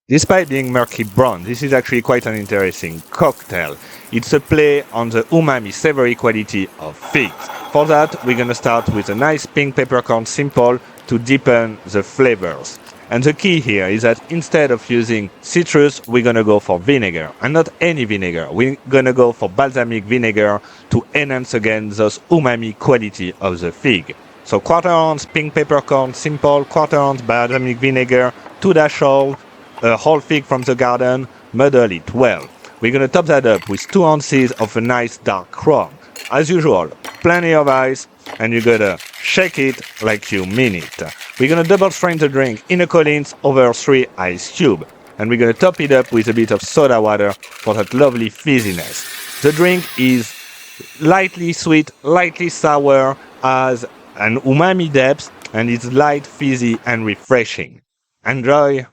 Despite being murky brown, this is actually quite an interesting cocktail. It's a play on the umami savory quality of figs. For that, we're gonna start with a nice pink peppercorn simple to deepen the flavors. And the key here is that instead of using citrus, we're gonna go for vinegar. And not any vinegar. We're gonna go for balsamic vinegar to enhance again those umami quality of the fig. So quarter ounce pink peppercorn simple, quarter ounce balsamic vinegar, 2 dash oil, a whole fig from the garden, muddle it well. We're gonna top that up with 2 ounces of a nice dark rum. As usual, plenty of ice, and you're gonna shake it like you mean it. We're gonna double strain the drink in a Collins over 3 ice cubes, and we're gonna top it up with a bit of soda water for that lovely fizziness. The drink is lightly sweet, lightly sour, has an umami depth, and it's light, fizzy, and refreshing. Enjoy!